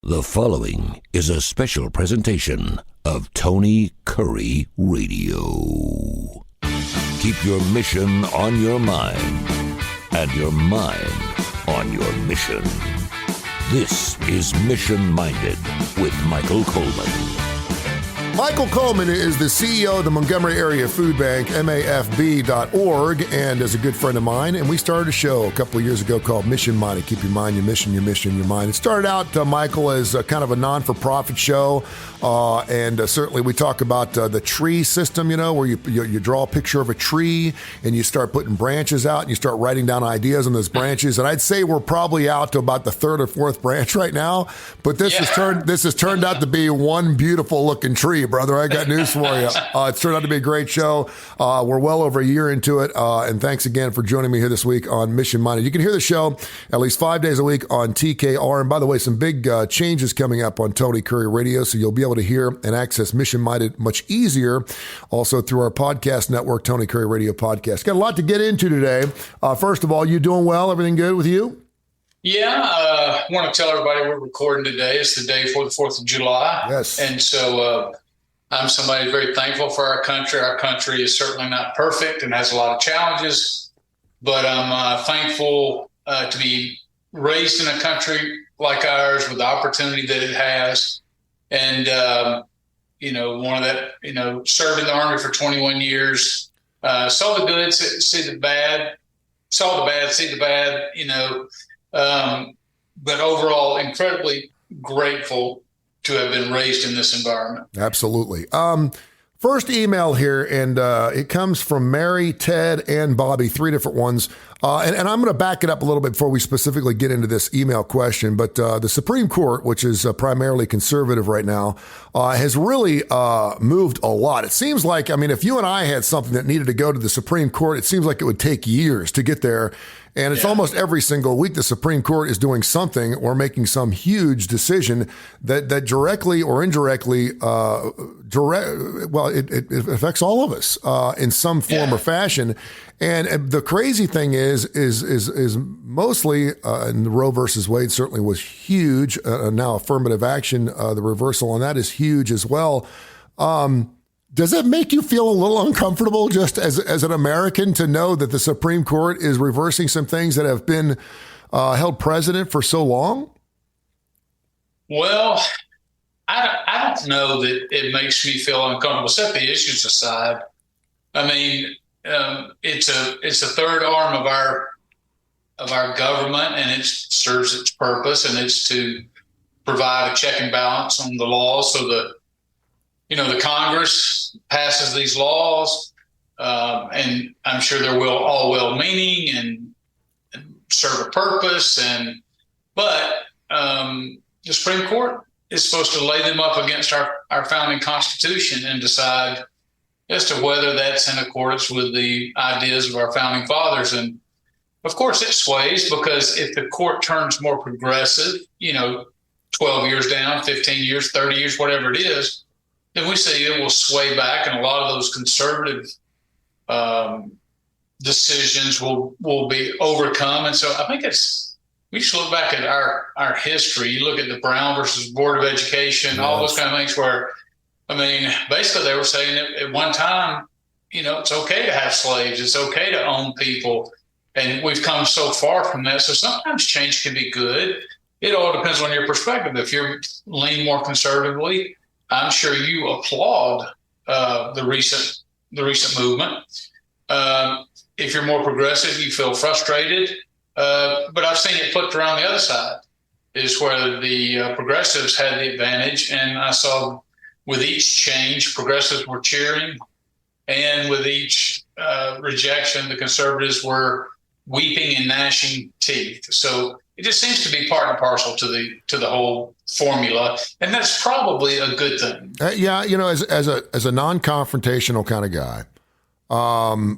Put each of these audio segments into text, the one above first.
The following is a special presentation of Tony Kurre Radio. Keep your mission on your mind and your mind on your mission. This is Mission Minded with Michael Coleman. Michael Coleman is the CEO of the Montgomery Area Food Bank, MAFB.org, and is a good friend of mine. And we started a show a couple of years ago called Mission Minded. Keep your mind, your mission, your mission, your mind. It started out, Michael, as kind of a non-for-profit show. And certainly we talk about the tree system, you know, where you draw a picture of a tree and you start putting branches out and you start writing down ideas on those branches. And I'd say we're probably out to about the third or fourth branch right now. But this has turned out to be one beautiful looking tree, brother. I got news for you. It's turned out to be a great show. We're well over a year into it. And thanks again for joining me here this week on Mission Minded. You can hear the show at least 5 days a week on TKR. And by the way, some big changes coming up on Tony Kurre Radio. So you'll be able to hear and access Mission Minded much easier. Also through our podcast network, Tony Kurre Radio Podcast. Got a lot to get into today. First of all, you doing well? Everything good with you? Yeah, I want to tell everybody we're recording today. It's the day before the 4th of July. Yes. And so I'm somebody very thankful for our country. Our country is certainly not perfect and has a lot of challenges, but I'm thankful to be raised in a country like ours with the opportunity that it has. And, one of that, served in the Army for 21 years, saw the good, see the bad, saw the bad, see the bad, but overall incredibly grateful to have been raised in this environment. Absolutely. First email here, and it comes from Mary, Ted, and Bobby, 3 different ones. And I'm going to back it up a little bit before we specifically get into this email question. But the Supreme Court, which is primarily conservative right now, has really moved a lot. It seems like, if you and I had something that needed to go to the Supreme Court, it seems like it would take years to get there. And it's almost every single week the Supreme Court is doing something or making some huge decision that directly or indirectly, it affects all of us in some form or fashion. And the crazy thing is mostly, and Roe versus Wade certainly was huge. Now affirmative action, the reversal on that is huge as well. Does it make you feel a little uncomfortable just as an American to know that the Supreme Court is reversing some things that have been held precedent for so long? Well, I don't know that it makes me feel uncomfortable. Set the issues aside. It's a third arm of our government, and it serves its purpose, and it's to provide a check and balance on the law so that the Congress passes these laws, and I'm sure they're all well-meaning and serve a purpose. But the Supreme Court is supposed to lay them up against our founding Constitution and decide as to whether that's in accordance with the ideas of our founding fathers. And of course, it sways because if the court turns more progressive, 12 years down, 15 years, 30 years, whatever it is, then we see it will sway back, and a lot of those conservative decisions will be overcome. And so I think we should look back at our history. You look at the Brown versus Board of Education, all those kind of things where, basically they were saying at one time, it's okay to have slaves. It's okay to own people. And we've come so far from that. So sometimes change can be good. It all depends on your perspective. If you lean more conservatively, I'm sure you applaud the recent movement. If you're more progressive, you feel frustrated. But I've seen it flipped around the other side, is where the progressives had the advantage. And I saw with each change, progressives were cheering. And with each rejection, the conservatives were weeping and gnashing teeth. So it just seems to be part and parcel to the whole formula, and that's probably a good thing. As a non-confrontational kind of guy,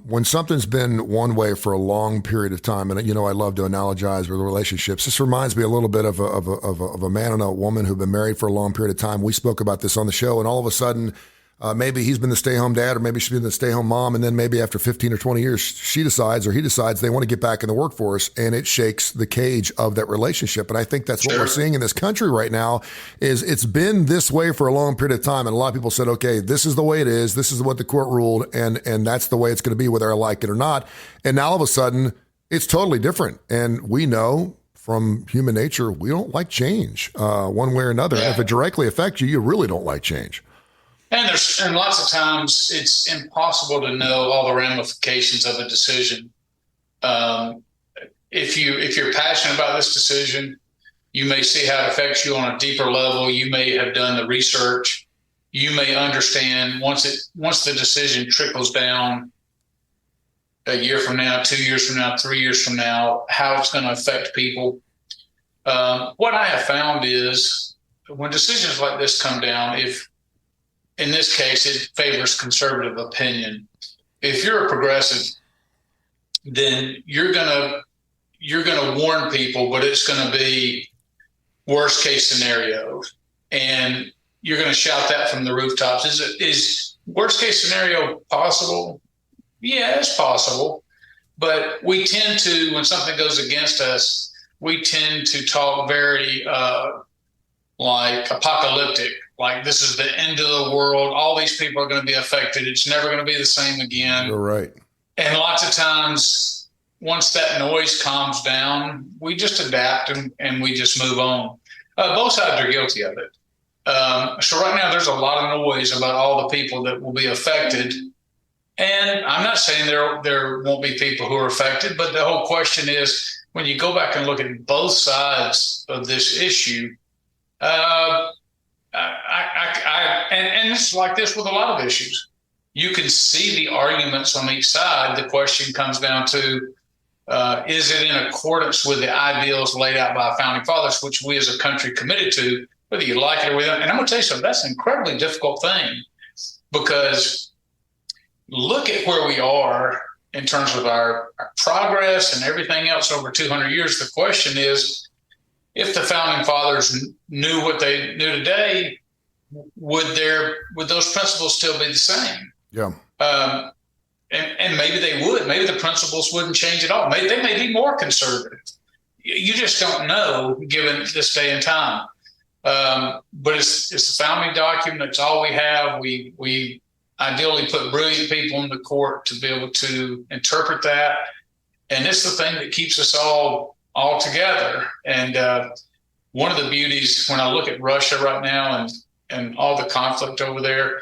when something's been one way for a long period of time, and I love to analogize with relationships. This reminds me a little bit of a man and a woman who've been married for a long period of time. We spoke about this on the show, and all of a sudden, Maybe he's been the stay-home dad, or maybe she's been the stay-home mom, and then maybe after 15 or 20 years, she decides or he decides they want to get back in the workforce, and it shakes the cage of that relationship. And I think that's what we're seeing in this country right now. Is it's been this way for a long period of time, and a lot of people said, okay, this is the way it is, this is what the court ruled, and that's the way it's going to be, whether I like it or not. And now all of a sudden, it's totally different, and we know from human nature we don't like change one way or another. Yeah. And if it directly affects you, you really don't like change. And lots of times it's impossible to know all the ramifications of a decision. If you're passionate about this decision, you may see how it affects you on a deeper level. You may have done the research. You may understand once the decision trickles down a year from now, 2 years from now, 3 years from now, how it's going to affect people. What I have found is when decisions like this come down, if in this case, it favors conservative opinion. If you're a progressive, then you're gonna warn people, but it's gonna be worst case scenario, and you're gonna shout that from the rooftops. Is worst case scenario possible? Yeah, it's possible, but we tend to, when something goes against us, we tend to talk very like apocalyptic. Like, this is the end of the world. All these people are going to be affected. It's never going to be the same again. You're right. And lots of times, once that noise calms down, we just adapt and we just move on. Both sides are guilty of it. So right now, there's a lot of noise about all the people that will be affected. And I'm not saying there won't be people who are affected, but the whole question is, when you go back and look at both sides of this issue, and it's like this with a lot of issues. You can see the arguments on each side. The question comes down to, is it in accordance with the ideals laid out by our founding fathers, which we as a country committed to, whether you like it or not? And I'm going to tell you something, that's an incredibly difficult thing, because look at where we are in terms of our progress and everything else over 200 years. The question is, if the founding fathers knew what they knew today, would those principles still be the same? Yeah. And maybe they would. Maybe the principles wouldn't change at all. Maybe they may be more conservative. You just don't know, given this day and time. But it's the founding document. It's all we have. We ideally put brilliant people in the court to be able to interpret that, and it's the thing that keeps us all together. And one of the beauties, when I look at Russia right now and all the conflict over there,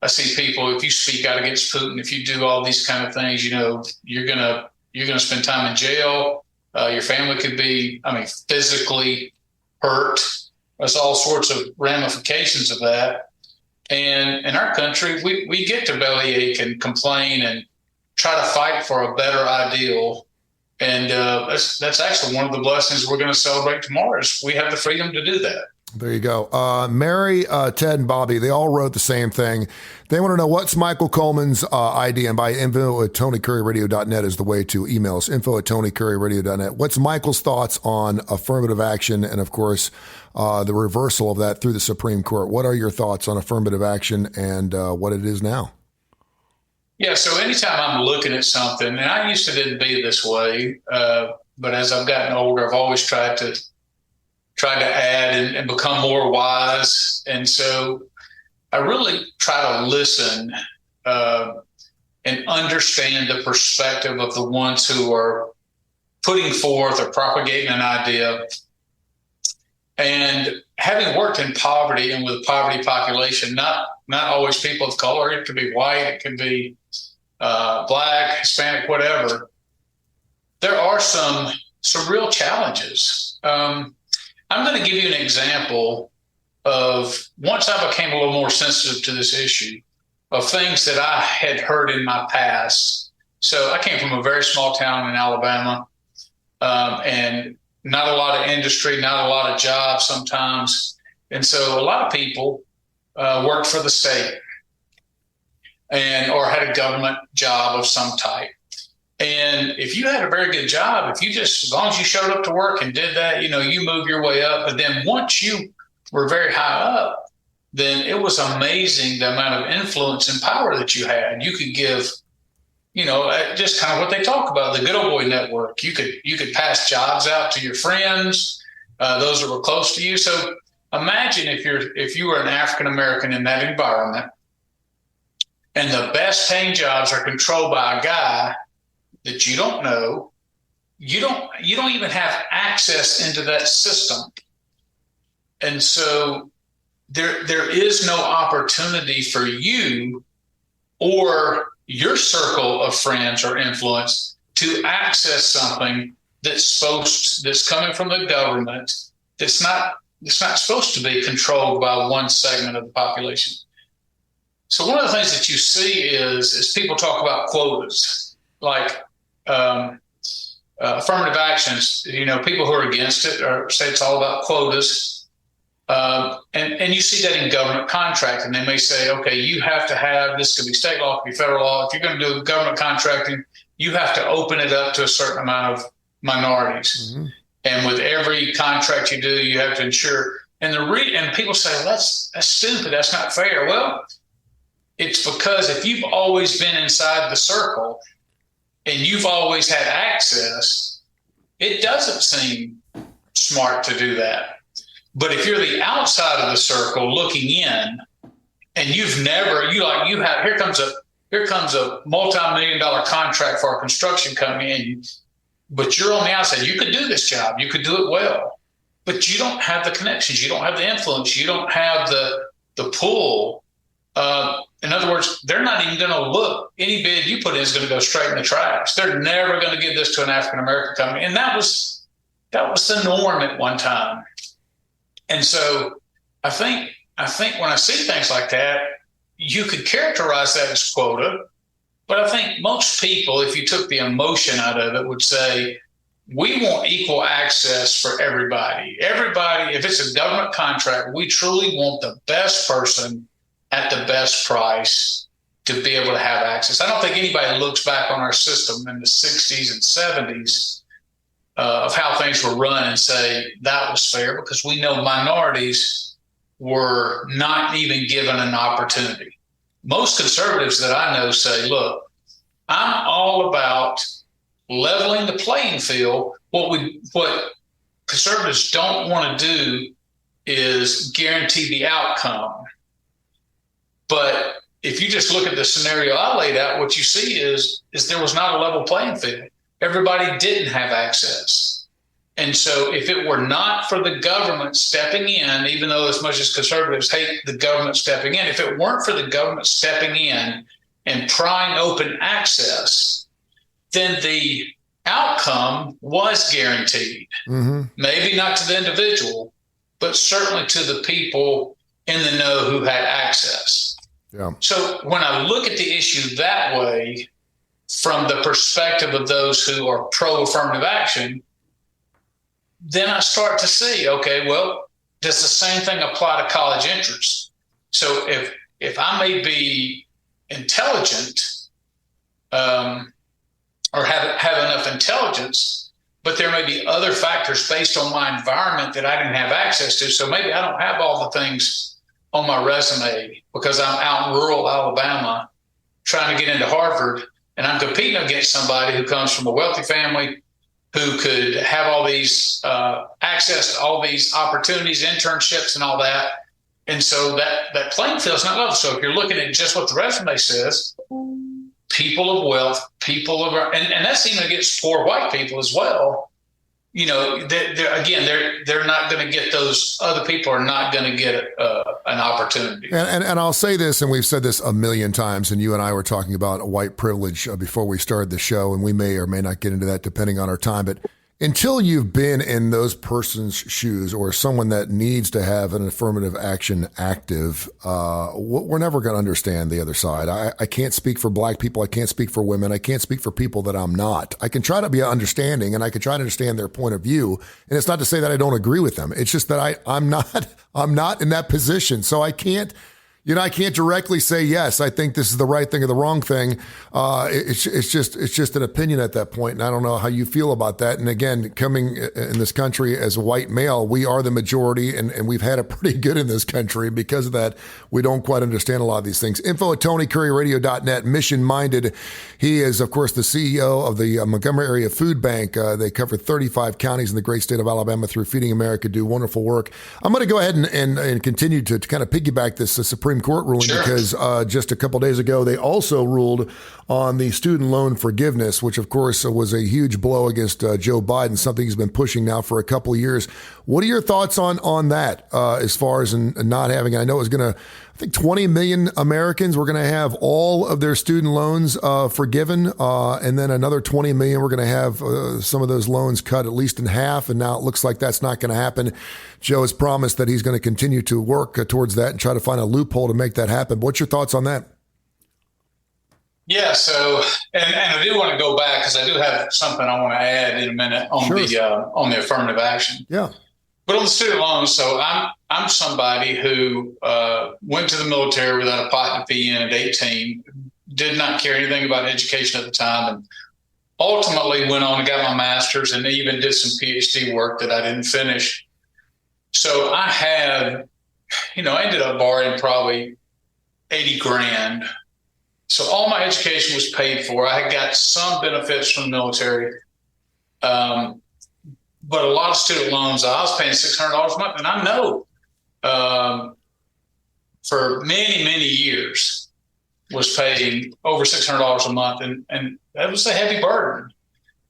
I see people, if you speak out against Putin, if you do all these kind of things, you're gonna spend time in jail. Your family could be, physically hurt. There's all sorts of ramifications of that. And in our country, we get to bellyache and complain and try to fight for a better ideal. And that's actually one of the blessings we're going to celebrate tomorrow, is we have the freedom to do that. There you go. Mary, Ted, and Bobby, they all wrote the same thing. They want to know, what's Michael Coleman's ID? And by info@TonyCurryRadio.net is the way to email us, info@TonyCurryRadio.net. What's Michael's thoughts on affirmative action and, of course, the reversal of that through the Supreme Court? What are your thoughts on affirmative action and what it is now? Yeah, so anytime I'm looking at something, and I used to didn't be this way, but as I've gotten older, I've always tried to add and become more wise. And so I really try to listen and understand the perspective of the ones who are putting forth or propagating an idea. And having worked in poverty and with a poverty population, not always people of color, it could be white, it could be Black, Hispanic, whatever, there are some real challenges. I'm going to give you an example of, once I became a little more sensitive to this issue, of things that I had heard in my past. So I came from a very small town in Alabama, and not a lot of industry, not a lot of jobs sometimes. And so a lot of people worked for the state or had a government job of some type. And if you had a very good job, as long as you showed up to work and did that, you move your way up. But then once you were very high up, then it was amazing the amount of influence and power that you had. You could give, just kind of what they talk about, the good old boy network. You could pass jobs out to your friends, those that were close to you. So imagine if you were an African American in that environment, and the best paying jobs are controlled by a guy that you don't know. You don't even have access into that system. And so there is no opportunity for you or your circle of friends or influence to access something that's coming from the government, that's not supposed to be controlled by one segment of the population. So one of the things that you see is people talk about quotas, like affirmative actions. People who are against it or say it's all about quotas. And you see that in government contracting. They may say, okay, you have to have, this could be state law, could be federal law. If you're going to do government contracting, you have to open it up to a certain amount of minorities. Mm-hmm. And with every contract you do, you have to ensure. And people say, well, that's stupid. That's not fair. Well, it's because if you've always been inside the circle and you've always had access, it doesn't seem smart to do that. But if you're the outside of the circle looking in, and here comes a multi-million-dollar contract for a construction company, but you're on the outside. You could do this job. You could do it well, but you don't have the connections. You don't have the influence. You don't have the pull. In other words, they're not even going to look. Any bid you put in is going to go straight in the trash. They're never going to give this to an African-American company. And that was the norm at one time. And so I think when I see things like that, you could characterize that as quota. But I think most people, if you took the emotion out of it, would say, we want equal access for everybody. Everybody, if it's a government contract, we truly want the best person at the best price to be able to have access. I don't think anybody looks back on our system in the 60s and 70s of how things were run and say that was fair, because we know minorities were not even given an opportunity. Most conservatives that I know say, look, I'm all about leveling the playing field. What conservatives don't want to do is guarantee the outcome. But if you just look at the scenario I laid out, what you see is there was not a level playing field. Everybody didn't have access. And so if it were not for the government stepping in, even though as much as conservatives hate the government stepping in, if it weren't for the government stepping in and prying open access, then the outcome was guaranteed. Mm-hmm. Maybe not to the individual, but certainly to the people in the know who had access. Yeah. So when I look at the issue that way, from the perspective of those who are pro-affirmative action, then I start to see, okay, well, does the same thing apply to college entrance? So if I may be intelligent or have enough intelligence, but there may be other factors based on my environment that I didn't have access to. So maybe I don't have all the things on my resume because I'm out in rural Alabama trying to get into Harvard, and I'm competing against somebody who comes from a wealthy family who could have all these access to all these opportunities, internships, and all that. And so that playing field is not level. So if you're looking at just what the resume says, people of wealth, and that's even against poor white people as well. You know, they're not going to get those. Other people are not going to get an opportunity. And I'll say this, and we've said this a million times, and you and I were talking about white privilege before we started the show, and we may or may not get into that depending on our time. But until you've been in those person's shoes or someone that needs to have an affirmative action active, we're never going to understand the other side. I can't speak for black people. I can't speak for women. I can't speak for people that I'm not. I can try to be understanding, and I can try to understand their point of view. And it's not to say that I don't agree with them. It's just that I'm not in that position. So I can't I can't directly say yes. I think this is the right thing or the wrong thing. It's just an opinion at that point, and I don't know how you feel about that. And again, coming in this country as a white male, we are the majority, and we've had it pretty good in this country. Because of that, we don't quite understand a lot of these things. Info at TonyCurryRadio.net. Mission minded. He is, of course, the CEO of the Montgomery Area Food Bank. They cover 35 counties in the great state of Alabama through Feeding America. Do wonderful work. I'm going to go ahead and continue to kind of piggyback this Supreme Court ruling, sure, because just a couple days ago, they also ruled on the student loan forgiveness, which, of course, was a huge blow against Joe Biden, something he's been pushing now for a couple of years. What are your thoughts on that as far as not having it? I know it was going to, I think 20 million Americans were going to have all of their student loans forgiven, and then another 20 million were going to have some of those loans cut at least in half, and now it looks like that's not going to happen. Joe has promised that he's going to continue to work towards that and try to find a loophole to make that happen. What's your thoughts on that? Yeah, so and I do want to go back because I do have something I want to add in a minute on sure, the affirmative action. Yeah. But on the student loans, so I'm somebody who went to the military without a pot to pee in at 18, did not care anything about education at the time, and ultimately went on and got my master's and even did some PhD work that I didn't finish. So I had, I ended up borrowing probably 80 grand. So all my education was paid for. I had got some benefits from the military. But a lot of student loans, I was paying $600 a month. And I know for many, many years was paying over $600 a month. And that was a heavy burden.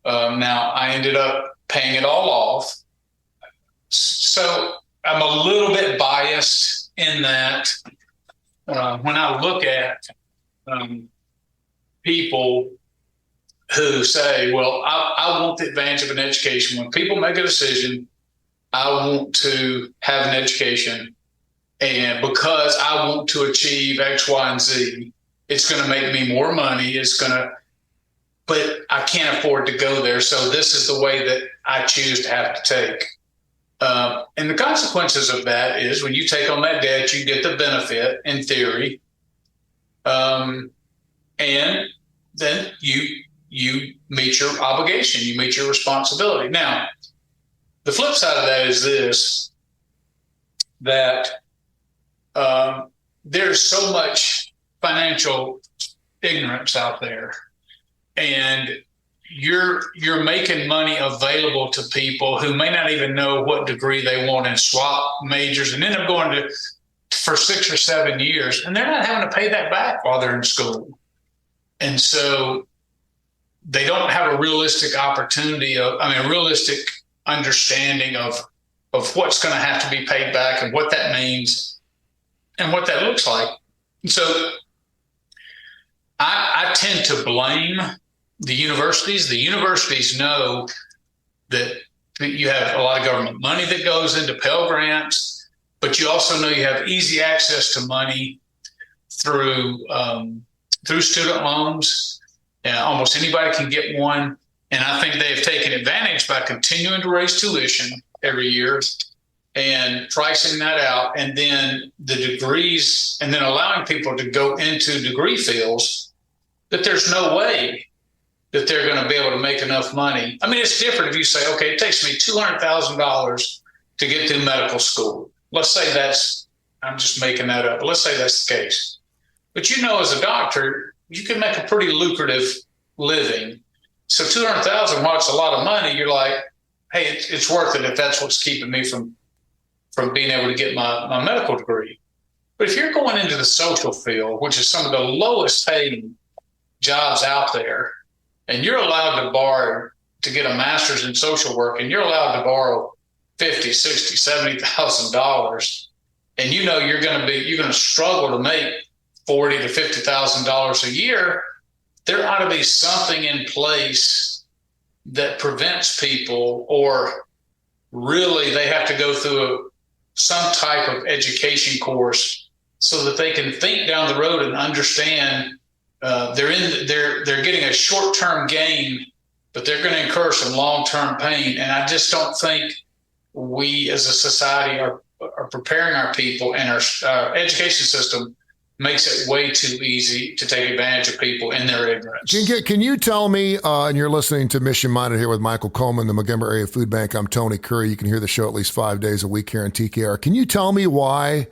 Now, I ended up paying it all off. So I'm a little bit biased in that when I look at people who say, well, I want the advantage of an education. When people make a decision, I want to have an education, and because I want to achieve X, Y, and Z, it's going to make me more money. But I can't afford to go there. So this is the way that I choose to have to take. And the consequences of that is when you take on that debt, you get the benefit in theory. And then you meet your obligation, you meet your responsibility. Now, the flip side of that is this, that there's so much financial ignorance out there, and you're making money available to people who may not even know what degree they want and swap majors and end up going for 6 or 7 years, and they're not having to pay that back while they're in school. And so they don't have a realistic realistic understanding of what's going to have to be paid back and what that means and what that looks like. And so I tend to blame the universities. The universities know that you have a lot of government money that goes into Pell Grants, but you also know you have easy access to money through student loans. Almost anybody can get one. And I think they have taken advantage by continuing to raise tuition every year and pricing that out. And then the degrees, and then allowing people to go into degree fields that there's no way that they're going to be able to make enough money. I mean, it's different if you say, okay, it takes me $200,000 to get through medical school. Let's say I'm just making that up, but let's say that's the case. But as a doctor, you can make a pretty lucrative living. So $200,000, while it's a lot of money, you're like, hey, it's worth it if that's what's keeping me from being able to get my medical degree. But if you're going into the social field, which is some of the lowest paying jobs out there, and you're allowed to borrow to get a master's in social work, and you're allowed to borrow $50,000, $60,000, $70,000, and you're going to struggle to make $40,000 to $50,000 a year, there ought to be something in place that prevents people, or really they have to go through some type of education course so that they can think down the road and understand they're getting a short-term gain, but they're going to incur some long-term pain. And I just don't think we as a society are preparing our people and our education system makes it way too easy to take advantage of people in their ignorance. Can you tell me, and you're listening to Mission Minded here with Michael Coleman, the Montgomery Area Food Bank. I'm Tony Kurre. You can hear the show at least 5 days a week here on TKR. Can you tell me why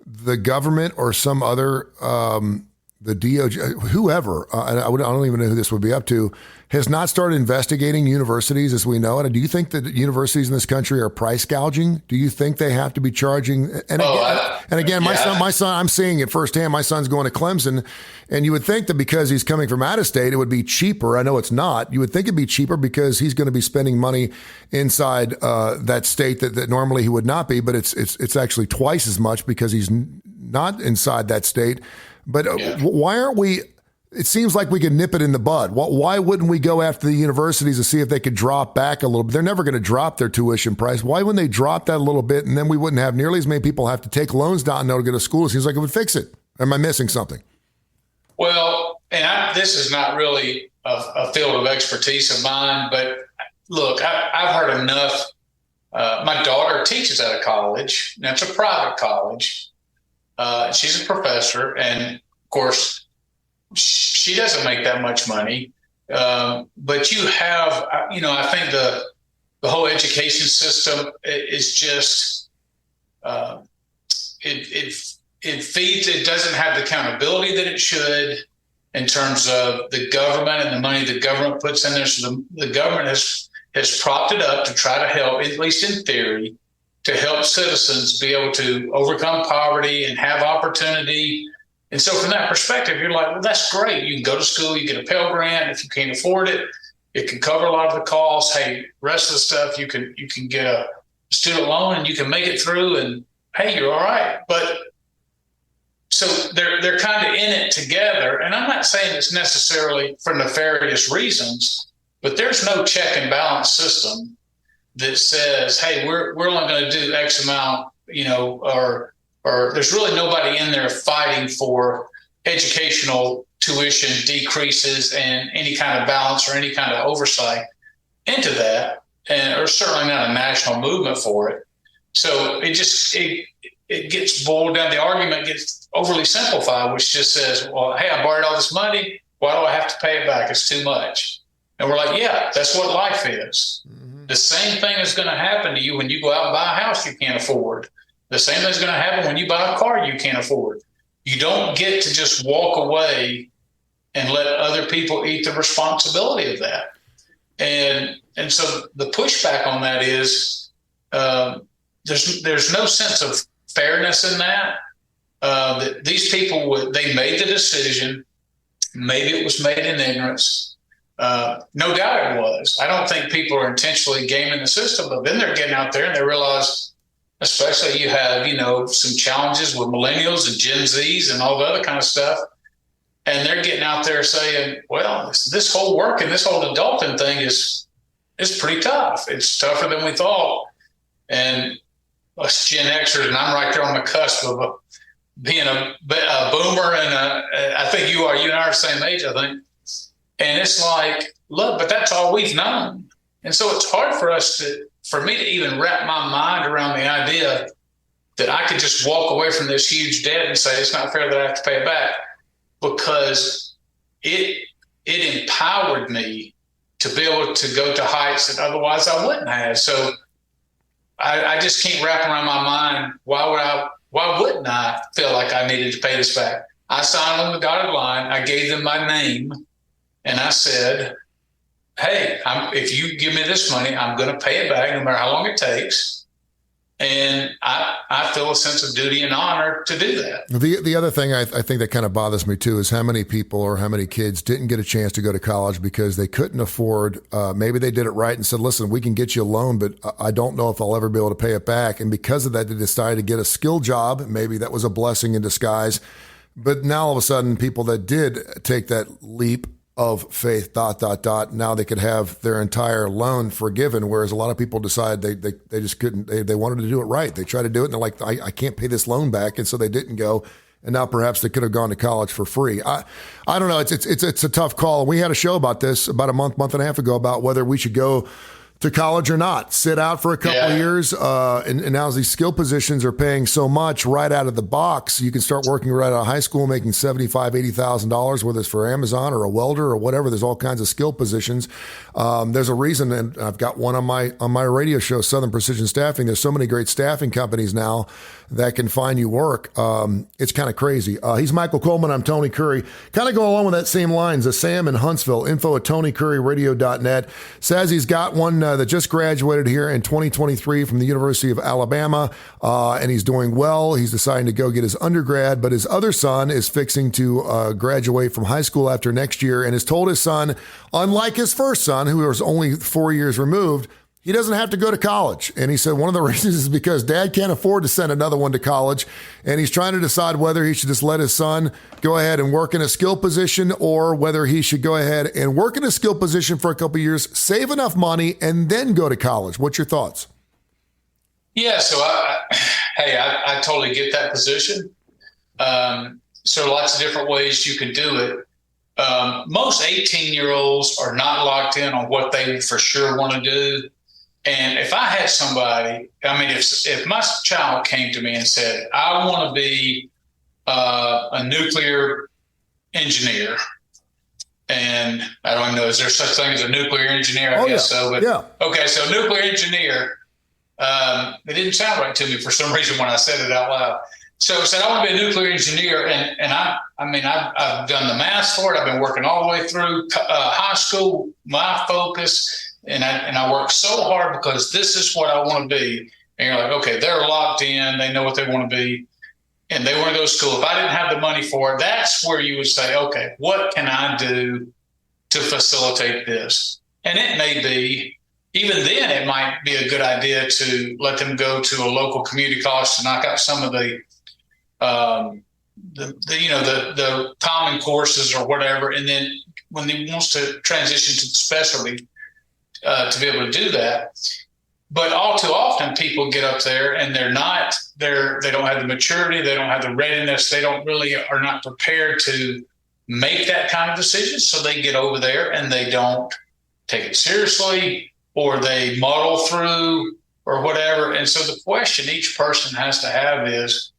the government or some other, the DOJ, whoever, I don't even know who this would be up to, has not started investigating universities as we know it? And do you think that universities in this country are price gouging? Do you think they have to be charging? And again, my son, I'm seeing it firsthand. My son's going to Clemson, and you would think that because he's coming from out of state, it would be cheaper. I know it's not. You would think it'd be cheaper because he's going to be spending money inside that state that normally he would not be, but it's actually twice as much because he's not inside that state. But why aren't we? It seems like we could nip it in the bud. Why wouldn't we go after the universities to see if they could drop back a little bit? They're never going to drop their tuition price. Why wouldn't they drop that a little bit, and then we wouldn't have nearly as many people have to take loans down now to go to school? It seems like it would fix it. Am I missing something? Well, and this is not really a field of expertise of mine, but look, I've heard enough. My daughter teaches at a college. Now, it's a private college. She's a professor, and of course, she doesn't make that much money. But you have, I think the whole education system is just, it doesn't have the accountability that it should in terms of the government and the money the government puts in there. So the government has propped it up to try to help, at least in theory, to help citizens be able to overcome poverty and have opportunity. And so from that perspective, you're like, well, that's great. You can go to school, you get a Pell Grant. If you can't afford it, it can cover a lot of the costs. Hey, rest of the stuff, you can get a student loan and you can make it through, and hey, you're all right. But so they're kind of in it together. And I'm not saying it's necessarily for nefarious reasons, but there's no check and balance system that says, hey, we're only going to do X amount, or there's really nobody in there fighting for educational tuition decreases and any kind of balance or any kind of oversight into that, or certainly not a national movement for it. So it gets boiled down. The argument gets overly simplified, which just says, well, hey, I borrowed all this money. Why do I have to pay it back? It's too much. And we're like, yeah, that's what life is. Mm-hmm. The same thing is going to happen to you when you go out and buy a house you can't afford. The same thing's going to happen when you buy a car you can't afford. You don't get to just walk away and let other people eat the responsibility of that. And so the pushback on that is there's no sense of fairness in that. That these people, they made the decision. Maybe it was made in ignorance. No doubt it was. I don't think people are intentionally gaming the system, but then they're getting out there and they realize, especially you have, some challenges with millennials and Gen Zs and all the other kind of stuff. And they're getting out there saying, well, this whole work and this whole adulting thing is pretty tough. It's tougher than we thought. And us Gen Xers, and I'm right there on the cusp of being a boomer, and I think you and I are the same age, I think. And it's like, look, but that's all we've known. And so it's hard for me to even wrap my mind around the idea that I could just walk away from this huge debt and say, it's not fair that I have to pay it back, because it empowered me to be able to go to heights that otherwise I wouldn't have. So I just can't wrap around my mind, why wouldn't I feel like I needed to pay this back? I signed on the dotted line. I gave them my name, and I said, hey, if you give me this money, I'm going to pay it back no matter how long it takes. And I feel a sense of duty and honor to do that. The other thing I think that kind of bothers me too is how many people or how many kids didn't get a chance to go to college because they couldn't afford, maybe they did it right and said, listen, we can get you a loan, but I don't know if I'll ever be able to pay it back. And because of that, they decided to get a skill job. Maybe that was a blessing in disguise. But now all of a sudden, people that did take that leap of faith, now they could have their entire loan forgiven, whereas a lot of people decide they just couldn't, they wanted to do it right. They tried to do it and they're like, I can't pay this loan back. And so they didn't go. And now perhaps they could have gone to college for free. I don't know. It's a tough call. We had a show about this about a month and a half ago about whether we should go to college or not, sit out for a couple of years. And now these skill positions are paying so much right out of the box. You can start working right out of high school, making $75,000, $80,000, whether it's for Amazon or a welder or whatever. There's all kinds of skill positions. There's a reason, and I've got one on my radio show, Southern Precision Staffing. There's so many great staffing companies now that can find you work. It's kind of crazy. He's Michael Coleman. I'm Tony Curry. Kind of go along with that same lines. Sam in Huntsville, info@TonyCurryRadio.net, says he's got one that just graduated here in 2023 from the University of Alabama, and he's doing well. He's deciding to go get his undergrad, but his other son is fixing to graduate from high school after next year and has told his son, unlike his first son, who was only 4 years removed, he doesn't have to go to college. And he said one of the reasons is because dad can't afford to send another one to college. And he's trying to decide whether he should just let his son go ahead and work in a skill position or whether he should go ahead and work in a skill position for a couple of years, save enough money, and then go to college. What's your thoughts? Yeah, so I totally get that position. So lots of different ways you can do it. Most 18-year-olds are not locked in on what they for sure want to do. And if I had somebody, I mean, if my child came to me and said, I want to be a nuclear engineer, and I don't even know, is there such thing as a nuclear engineer? I guess so. But yeah. Okay, so nuclear engineer, it didn't sound right to me for some reason when I said it out loud. So I said, I want to be a nuclear engineer. And I've done the math for it. I've been working all the way through high school, my focus. And I work so hard because this is what I want to be. And you're like, okay, they're locked in. They know what they want to be. And they want to go to school. If I didn't have the money for it, that's where you would say, okay, what can I do to facilitate this? And it may be, even then, it might be a good idea to let them go to a local community college to knock out some of the common courses or whatever. And then when he wants to transition to the specialty, to be able to do that. But all too often people get up there and they don't have the maturity, they don't have the readiness, they are not prepared to make that kind of decision. So they get over there and they don't take it seriously, or they muddle through or whatever. And so the question each person has to have is,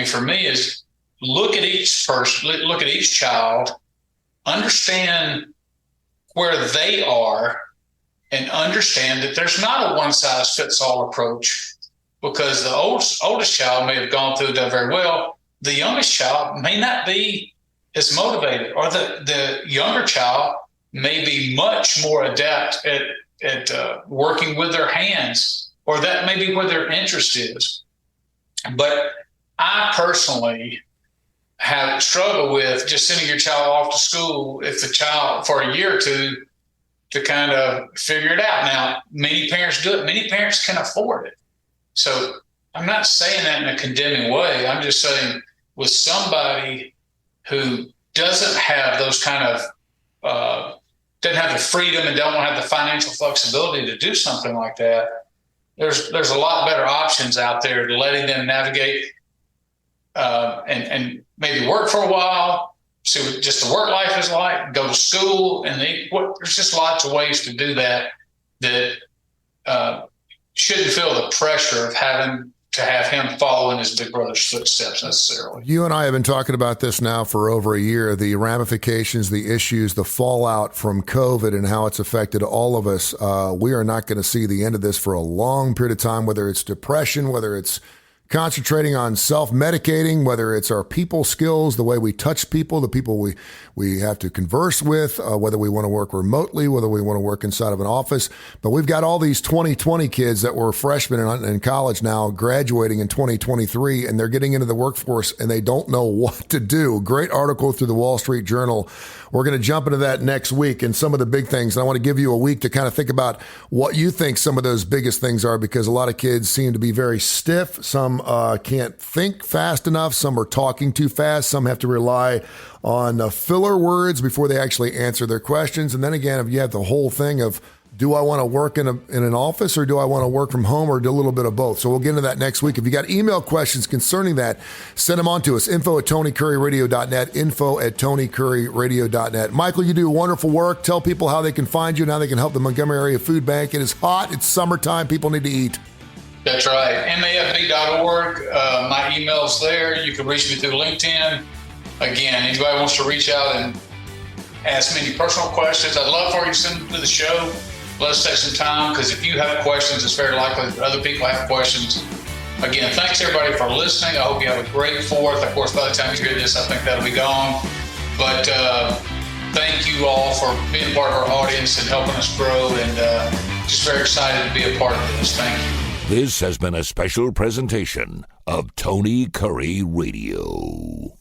for me, is look at each person, look at each child, understand where they are, and understand that there's not a one-size-fits-all approach, because the oldest child may have gone through that very well. The youngest child may not be as motivated, or the younger child may be much more adept at working with their hands, or that may be where their interest is. But I personally have struggled with just sending your child off to school if the child for a year or two to kind of figure it out. Now, many parents do it. Many parents can afford it. So I'm not saying that in a condemning way. I'm just saying with somebody who doesn't have those kind of, doesn't have the freedom and don't have the financial flexibility to do something like that, there's a lot better options out there to letting them navigate and maybe work for a while, see what just the work life is like, go to school, and there's just lots of ways to do that shouldn't feel the pressure of having to have him follow in his big brother's footsteps necessarily. You and I have been talking about this now for over a year, the ramifications, the issues, the fallout from COVID and how it's affected all of us. We are not going to see the end of this for a long period of time, whether it's depression, whether it's concentrating on self-medicating, whether it's our people skills, the way we touch people, the people we have to converse with, whether we want to work remotely, whether we want to work inside of an office. But we've got all these 2020 kids that were freshmen in college now graduating in 2023, and they're getting into the workforce and they don't know what to do. Great article through the Wall Street Journal. We're going to jump into that next week and some of the big things. And I want to give you a week to kind of think about what you think some of those biggest things are, because a lot of kids seem to be very stiff. Some can't think fast enough. Some are talking too fast. Some have to rely on filler words before they actually answer their questions. And then again, if you have the whole thing of do I want to work in an office, or do I want to work from home, or do a little bit of both? So we'll get into that next week. If you got email questions concerning that, send them on to us. info@TonyCurryRadio.net, info@TonyCurryRadio.net. Michael, you do wonderful work. Tell people how they can find you and how they can help the Montgomery Area Food Bank. It is hot. It's summertime. People need to eat. That's right. MAFB.org. My email's there. You can reach me through LinkedIn. Again, anybody wants to reach out and ask me any personal questions, I'd love for you to send them to the show. Let's take some time, because if you have questions, it's very likely that other people have questions. Again, thanks everybody for listening. I hope you have a great 4th. Of course, by the time you hear this, I think that'll be gone. But thank you all for being part of our audience and helping us grow, and just very excited to be a part of this. Thank you. This has been a special presentation of Tony Curry Radio.